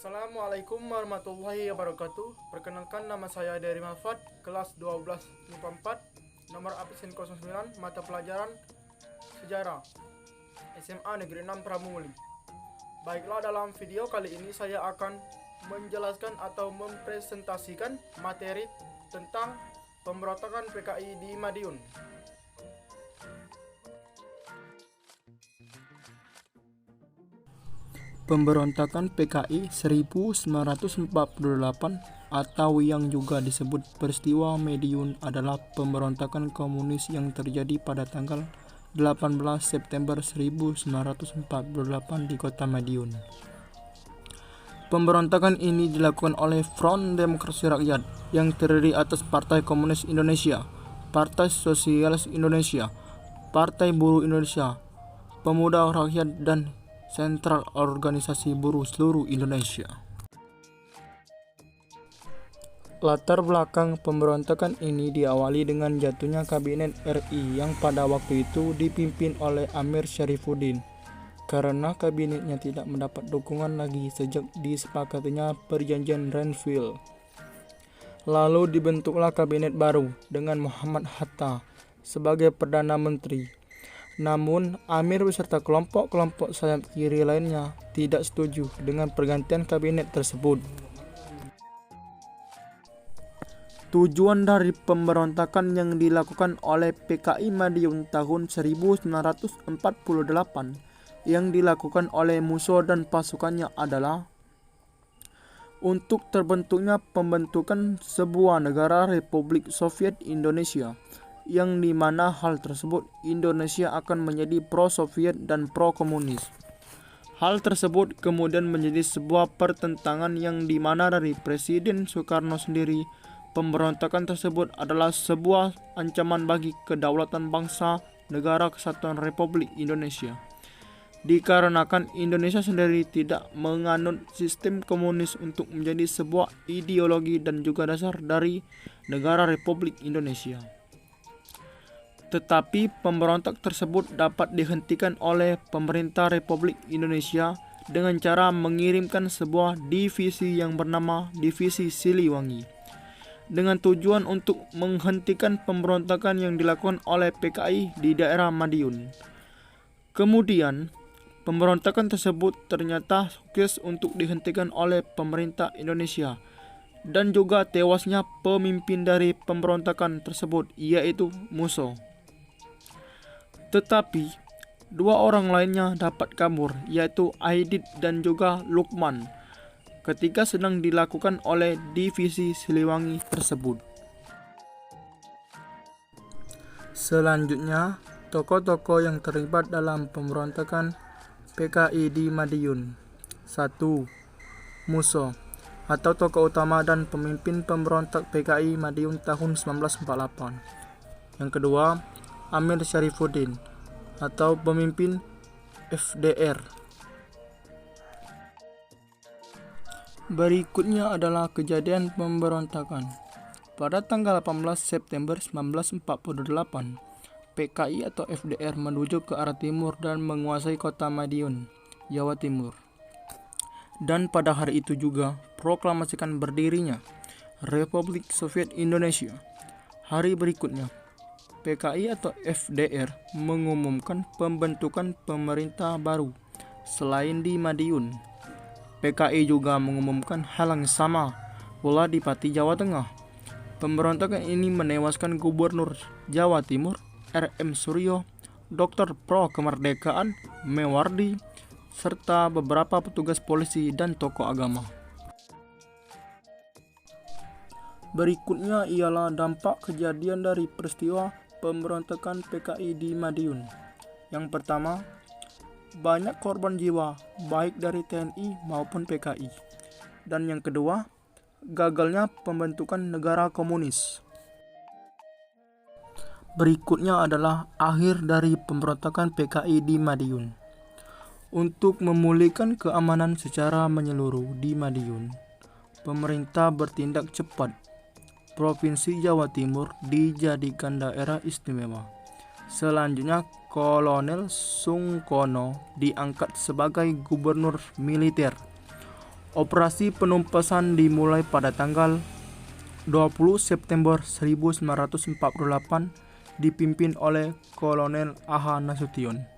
Assalamualaikum warahmatullahi wabarakatuh. Perkenalkan, nama saya Dery Mahfad, kelas 12 MIPA 4, nomor absen 09, mata pelajaran Sejarah, SMA Negeri 6 Pramuli. Baiklah, dalam video kali ini saya akan menjelaskan atau mempresentasikan materi tentang pemberontakan PKI di Madiun. Pemberontakan PKI 1948 atau yang juga disebut peristiwa Madiun adalah pemberontakan komunis yang terjadi pada tanggal 18 September 1948 di kota Madiun. Pemberontakan ini dilakukan oleh Front Demokrasi Rakyat yang terdiri atas Partai Komunis Indonesia, Partai Sosialis Indonesia, Partai Buruh Indonesia, Pemuda Rakyat, dan Sentral Organisasi Buruh Seluruh Indonesia. Latar belakang pemberontakan ini diawali dengan jatuhnya Kabinet RI yang pada waktu itu dipimpin oleh Amir Syarifuddin, karena kabinetnya tidak mendapat dukungan lagi sejak disepakatinya Perjanjian Renville. Lalu dibentuklah kabinet baru dengan Muhammad Hatta sebagai Perdana Menteri. Namun, Amir beserta kelompok-kelompok sayap kiri lainnya tidak setuju dengan pergantian kabinet tersebut. Tujuan dari pemberontakan yang dilakukan oleh PKI Madiun tahun 1948 yang dilakukan oleh Musso dan pasukannya adalah untuk terbentuknya pembentukan sebuah negara Republik Soviet Indonesia, yang dimana hal tersebut Indonesia akan menjadi pro-Soviet dan pro-komunis. Hal tersebut kemudian menjadi sebuah pertentangan yang dimana dari Presiden Soekarno sendiri, pemberontakan tersebut adalah sebuah ancaman bagi kedaulatan bangsa negara kesatuan Republik Indonesia. Dikarenakan Indonesia sendiri tidak menganut sistem komunis untuk menjadi sebuah ideologi dan juga dasar dari negara Republik Indonesia. Tetapi pemberontak tersebut dapat dihentikan oleh pemerintah Republik Indonesia dengan cara mengirimkan sebuah divisi yang bernama Divisi Siliwangi, dengan tujuan untuk menghentikan pemberontakan yang dilakukan oleh PKI di daerah Madiun. Kemudian, pemberontakan tersebut ternyata sukses untuk dihentikan oleh pemerintah Indonesia, dan juga tewasnya pemimpin dari pemberontakan tersebut, yaitu Musso. Tetapi, dua orang lainnya dapat kabur, yaitu Aidit dan juga Lukman, ketika sedang dilakukan oleh Divisi Siliwangi tersebut. Selanjutnya, tokoh-tokoh yang terlibat dalam pemberontakan PKI di Madiun. 1. Musso, atau tokoh utama dan pemimpin pemberontak PKI Madiun tahun 1948. Yang kedua, Amir Syarifuddin, atau pemimpin FDR. Berikutnya adalah kejadian pemberontakan. Pada tanggal 18 September 1948, PKI atau FDR menuju ke arah timur dan menguasai kota Madiun, Jawa Timur. Dan pada hari itu juga proklamasikan berdirinya Republik Soviet Indonesia. Hari berikutnya, PKI atau FDR mengumumkan pembentukan pemerintah baru selain di Madiun. PKI juga mengumumkan hal yang sama pula di Pati, Jawa Tengah. Pemberontakan ini menewaskan Gubernur Jawa Timur RM Suryo, Dr. Pro Kemerdekaan Mewardi, serta beberapa petugas polisi dan tokoh agama. Berikutnya ialah dampak kejadian dari peristiwa pemberontakan PKI di Madiun. Yang pertama, banyak korban jiwa baik dari TNI maupun PKI. Dan yang kedua, gagalnya pembentukan negara komunis. Berikutnya adalah akhir dari pemberontakan PKI di Madiun. Untuk memulihkan keamanan secara menyeluruh di Madiun, pemerintah bertindak cepat. Provinsi Jawa Timur dijadikan daerah istimewa. Selanjutnya, Kolonel Sungkono diangkat sebagai gubernur militer. Operasi penumpasan dimulai pada tanggal 20 September 1948 dipimpin oleh Kolonel A.H. Nasution.